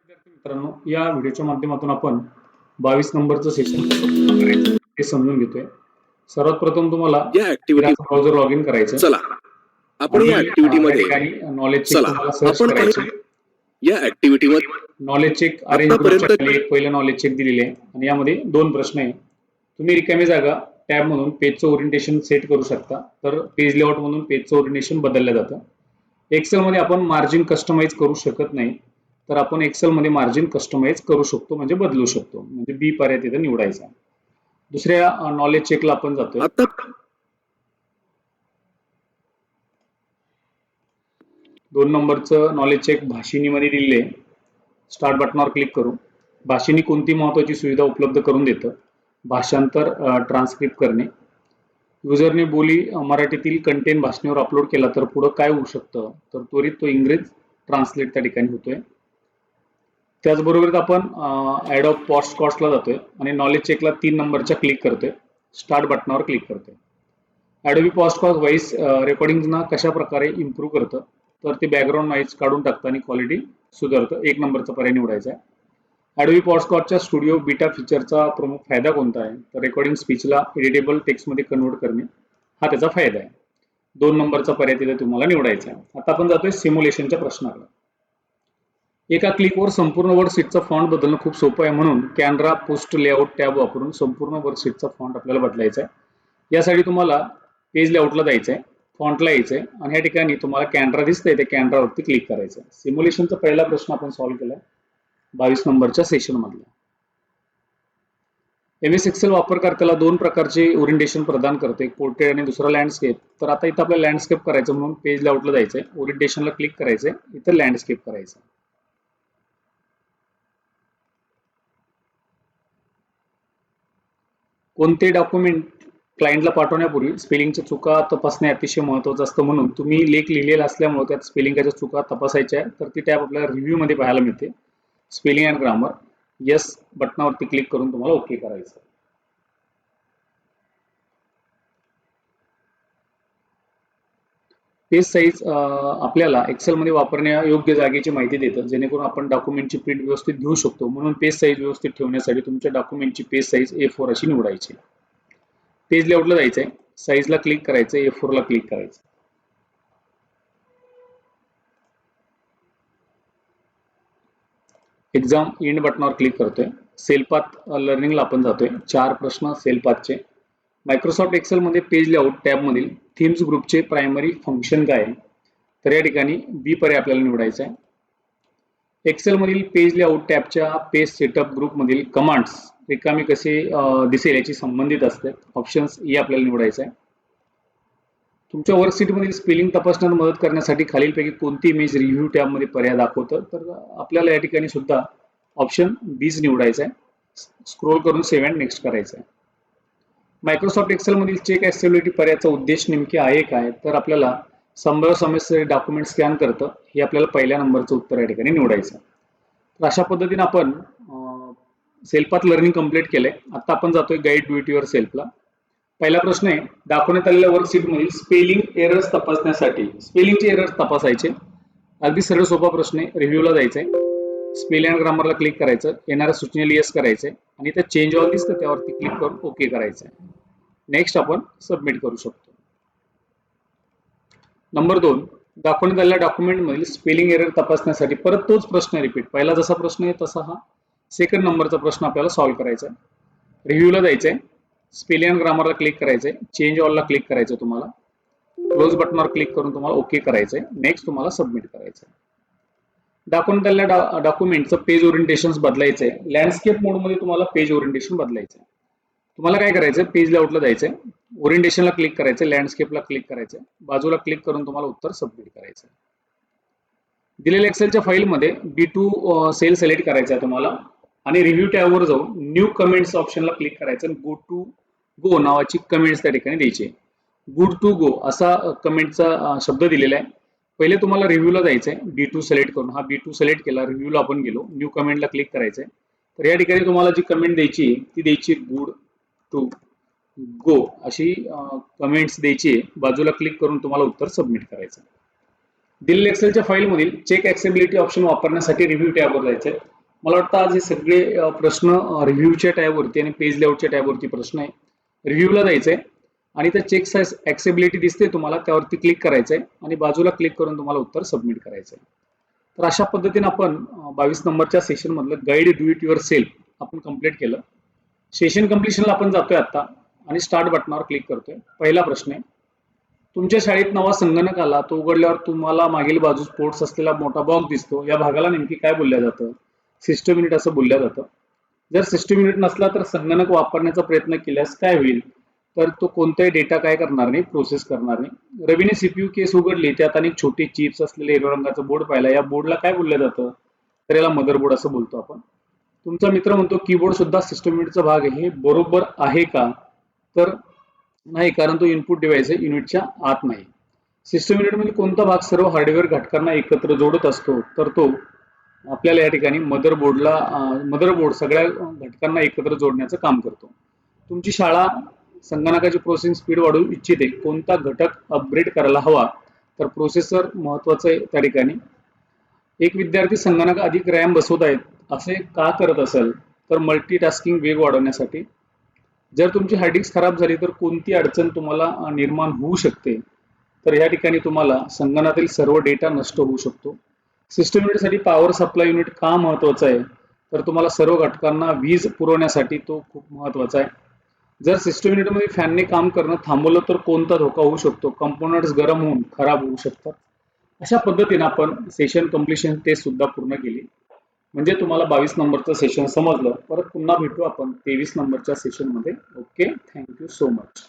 विद्यार्थी मित्रांनो, या व्हिडिओच्या माध्यमातून आपण 22 नंबरचं सेशन कसं करायचं ते समजून घेतोय. सर्वात प्रथम तुम्हाला या ऍक्टिव्हिटी ब्राउझर लॉग इन करायचं. चला आपण या ऍक्टिव्हिटी मध्ये नॉलेज चेक चला तुम्हाला सर्च आपण करायचं. या ऍक्टिव्हिटी मध्ये नॉलेज चेक अरेंज आतापर्यंत ग्रुपच्या एक पहिलं नॉलेज चेक दिलेले आहे आणि यामध्ये 2 प्रश्न आहे. तुम्ही रिकामी जागा टॅब मधून पेजचं ओरिएंटेशन सेट करू शकता. तर पेज लेआउट मधून पेजचं ओरिएंटेशन बदललं जातं. एक्सेल मध्ये आपण मार्जिन कस्टमाइज करू शकत नाही, तर आपण एक्सेल मध्ये मार्जिन कस्टमाइज करू शकतो, म्हणजे बदलू शकतो. म्हणजे बी पर्याय तिथे निवडायचा. दुसऱ्या नॉलेज चेकला आपण जातोय. आता 2 नंबरचं नॉलेज चेक भाषिणी मध्ये दिलेले. स्टार्ट बटनावर क्लिक करू. भाषिणी कोणती महत्वाची सुविधा उपलब्ध करून देतं? भाषांतर, ट्रान्सक्रिप्ट करणे. युजरने बोली मराठीतील कंटेंट भाषणीवर अपलोड केला तर पुढे काय होऊ शकतं? तर त्वरित तो इंग्रज ट्रान्सलेट त्या ठिकाणी होतोय. त्याचबरोबर आपण ऍड ऑफ पॉडकास्टला जातोय आणि नॉलेज चेकला 3 नंबरच्या क्लिक करतोय. स्टार्ट बटनावर क्लिक करतोय. ॲडोबी पॉडकास्ट व्हॉइस रेकॉर्डिंगना कशा प्रकारे इम्प्रूव्ह करतं? तर ते बॅकग्राऊंड नॉईज काढून टाकतं आणि क्वालिटी सुधारतं. 1 नंबरचा पर्याय निवडायचा आहे. ॲडोबी पॉडकास्टच्या स्टुडिओ बीटा फीचरचा प्रमुख फायदा कोणता आहे? तर रेकॉर्डिंग स्पीचला एडिटेबल टेक्स्टमध्ये कन्वर्ट करणे हा त्याचा फायदा आहे. 2 नंबरचा पर्याय तिथे तुम्हाला निवडायचा आहे. आता आपण जातोय सिम्युलेशनच्या प्रश्नाकडे. एका क्लिकवर संपूर्ण वर्कशीटचा फॉन्ट बदलणं खूप सोपं आहे, म्हणून कॅनरा पोस्ट लेआउट टॅब वापरून संपूर्ण वर्कशीटचा फॉन्ट आपल्याला बदलायचा आहे. यासाठी तुम्हाला पेज लेआउटला जायचं आहे, फॉन्टला यायचं आहे आणि या ठिकाणी तुम्हाला कॅनरा दिसतंय, त्या कॅनरावरती क्लिक करायचं आहे. सिम्युलेशनचा पहिला प्रश्न आपण सॉल्व्ह केलाय 22 नंबरच्या सेशन मधला. MS एक्सेल वापरकर्त्याला 2 प्रकारचे ओरिएंटेशन प्रदान करते, एक पोर्ट्रेट आणि दुसरा लँडस्केप. तर आता इथं आपल्याला लँडस्केप करायचं, म्हणून पेज लेआउटला जायचंय, ओरिएंटेशनला क्लिक करायचंय, इथं लँडस्केप करायचं. कोणते डॉक्युमेंट क्लायंटला पाठवण्यापूर्वी स्पेलिंगच्या चुका तपासणे अतिशय महत्त्वाचं असतं, म्हणून तुम्ही लेख लिहिलेला असल्यामुळे त्यात स्पेलिंगच्या चुका तपासायच्या आहे. तर ती टॅब आपल्याला रिव्ह्यू मध्ये पाहायला मिळते, स्पेलिंग अँड ग्रामर. येस बटनावरती क्लिक करून तुम्हाला ओके करायचं. पेज साईज आपल्याला एक्सेल मध्ये वापरण्यायोग्य जागेची माहिती देतं, जेणेकरून आपण डॉक्युमेंटची प्रिंट व्यवस्थित घेऊ शकतो. म्हणून पेज साईज व्यवस्थित ठेवण्यासाठी तुमच्या डॉक्युमेंटची पेज साईज A4 अशी निवडायची. पेज लेआउटला जायचंय, साईजला क्लिक करायचं, A4 ला क्लिक करायचं. एक्झाम एंड बटनावर क्लिक करतोय. सेलपाथ लर्निंगला आपण जातोय. 4 प्रश्न सेलपाथचे. मायक्रोसॉफ्ट एक्सेल मध्ये पेज लेआउट टॅब मधील थीम्स ग्रुपचे प्रायमरी फंक्शन काय आहे? तर या ठिकाणी बी पर्याय आपल्याला निवडायचा आहे. एक्सेल मधील पेज लेआउट टॅबच्या पेज सेटअप ग्रुप मधील कमांड्स रिकामी कसे दिसेल याची संबंधित असते. ऑप्शन्स ए आपल्याला निवडायचा आहे. तुमच्या वर्कशीट मधील स्पेलिंग तपासण्यात मदत करण्यासाठी खालीलपैकी कोणती इमेज रिव्ह्यू टॅब मध्ये पर्याय दाखवतं? तर आपल्याला या ठिकाणी सुद्धा ऑप्शन बीज निवडायचा आहे. स्क्रोल करून सेव्ह अँड नेक्स्ट करायचं आहे. मायक्रोसॉफ्ट एक्सेल मधील चेक ऍक्सेसिबिलिटी पर्यायाचा उद्देश नेमके आहे काय? तर आपल्याला संभाव्य समस्या डॉक्युमेंट स्कॅन करतं, हे आपल्याला पहिल्या नंबरचं उत्तर या ठिकाणी निवडायचं. तर अशा पद्धतीने आपण सेल्फपाथ लर्निंग कंप्लीट केलंय. आता आपण जातोय गाईड डू इट युअर सेल्फला. पहिला प्रश्न आहे, दाखवण्यात आलेल्या वर्कशीट मधील स्पेलिंग एरर्स तपासण्यासाठी स्पेलिंगचे एरर्स तपासायचे. अगदी सरळ सोपा प्रश्न आहे. रिव्ह्यूला जायचंय, स्पेलिंग अँड ग्रामरला क्लिक करायचं, येणाऱ्या सूचनेला येस करायचंय आणि इथे चेंज ऑल दिसतं त्यावरती क्लिक करून ओके करायचंय. नेक्स्ट आपण सबमिट करू शकतो. नंबर 2, दाखवण्यात आलेल्या डॉक्युमेंट मधील स्पेलिंग एरर तपासण्यासाठी परत तोच प्रश्न रिपीट. पहिला जसा प्रश्न आहे तसा हा सेकंड नंबरचा प्रश्न आपल्याला सॉल्व्ह करायचा आहे. रिव्ह्यूला जायचंय, स्पेलिंग अँड ग्रामरला क्लिक करायचंय, चेंज ऑलला क्लिक करायचं, तुम्हाला क्लोज बटनावर क्लिक करून तुम्हाला ओके करायचंय. नेक्स्ट तुम्हाला सबमिट करायचंय. दाखवण्यात आलेल्या डॉक्युमेंटचं पेज ओरिएंटेशन बदलायचंय. लँडस्केप मोड मध्ये तुम्हाला पेज ओरिएंटेशन बदलायचंय. तुम्हाला काय करायचं, पेज लेआउटला जायचंय, ओरिएंटेशनला क्लिक करायचं, लँडस्केपला क्लिक करायचं, बाजूला क्लिक करून तुम्हाला उत्तर सबमिट करायचं. दिलेल्या एक्सेलच्या फाईलमध्ये B2 सेल सिलेक्ट करायचा आहे तुम्हाला आणि रिव्ह्यू टॅबवर जाऊन न्यू कमेंट्स ऑप्शनला क्लिक करायचं आणि गो टू गो नावाची कमेंट्स त्या ठिकाणी द्यायची. गुड टू गो असा कमेंटचा शब्द दिलेला आहे. पहिले तुम्हाला रिव्ह्यूला जायचंय, B2 सिलेक्ट करून. हा B2 सिलेक्ट केला, रिव्ह्यूला आपण गेलो, न्यू कमेंटला क्लिक करायचंय. तर या ठिकाणी तुम्हाला जी कमेंट द्यायची ती द्यायची गुड टू गो अशी कमेंट्स द्यायची. बाजूला क्लिक करून तुम्हाला उत्तर सबमिट करायचं. दिलेल्या एक्सेलच्या फाईल मधील चेक ऍक्सेसिबिलिटी ऑप्शन वापरण्यासाठी रिव्ह्यू टॅबवर जायचंय. मला वाटतं आज हे सगळे प्रश्न रिव्ह्यूच्या टॅबवरती आणि पेज लेआउटच्या टॅबवरती प्रश्न आहे. रिव्ह्यूला जायचंय आणि त्या चेक साईज ऍक्सेबिलिटी दिसते तुम्हाला, त्यावरती क्लिक करायचंय आणि बाजूला क्लिक करून तुम्हाला उत्तर सबमिट करायचंय. तर अशा पद्धतीने आपण 22 नंबरच्या सेशन मधलं guide do it your self आपण कंप्लीट केलं. सेशन कम्प्लिशनला आपण जातोय आता आणि स्टार्ट बटनावर क्लिक करतोय. पहिला प्रश्न आहे, तुमच्या शाळेत नवा संगणक आला, तो उघडल्यावर तुम्हाला मागील बाजूस पोर्ट्स असलेला मोठा बॉक्स दिसतो. या भागाला नेमकी काय बोलल्या जातं? सिस्टम युनिट असं बोलल्या जातं. जर सिस्टम युनिट नसला तर संगणक वापरण्याचा प्रयत्न केल्यास काय होईल? तर तो कोणताही डेटा काय करणार नाही, प्रोसेस करणार नाही. रवीने सीपीयू केस उघडली, त्यात अनेक छोटे चिप्स असलेले हिरव्या रंगाचा बोर्ड पाहिला. या बोर्डला काय बोललं जातं? तर याला मदरबोर्ड असं बोलतो आपण. तुमचा मित्र म्हणतो कीबोर्ड सुद्धा सिस्टम युनिटचा भाग आहे. हे बरोबर आहे का? तर नाही, कारण तो इनपुट डिव्हाइस आहे, युनिटच्या आत नाही. सिस्टम युनिट म्हणजे कोणता भाग सर्व हार्डवेअर घटकांना एकत्र जोडत असतो? तर तो आपल्याला या ठिकाणी मदरबोर्ड सगळ्या घटकांना एकत्र जोडण्याचं काम करतो. तुमची शाळा संगणकाची प्रोसेसिंग स्पीड वाढवू इच्छिते, कोणता घटक अपग्रेड करायला हवा? तर प्रोसेसर महत्वाचं आहे त्या ठिकाणी. एक विद्यार्थी संगणक अधिक रॅम बसवत आहेत असे का करत असेल? तर मल्टीटास्किंग वेग वाढवण्यासाठी. जर तुमची हार्ड डिस्क खराब झाली तर कोणती अडचण तुम्हाला निर्माण होऊ शकते? तर या ठिकाणी तुम्हाला संगणकातील सर्व डेटा नष्ट होऊ शकतो. सिस्टम युनिटसाठी पॉवर सप्लाय युनिट का महत्वाचा आहे? तर तुम्हाला सर्व घटकांना वीज पुरवण्यासाठी तो खूप महत्वाचा आहे. जर सिस्टम युनिटमध्ये फॅनने काम करणं थांबवलं तर कोणता धोका होऊ शकतो? कंपोनंट्स गरम होऊन खराब होऊ शकतात. अशा पद्धतीने आपण सेशन कम्प्लिशन टेस्ट सुद्धा पूर्ण केली. म्हणजे तुम्हाला 22 नंबरचं सेशन समजलं. परत पुन्हा भेटू आपण 23 नंबरच्या सेशनमध्ये. Okay, thank you so much.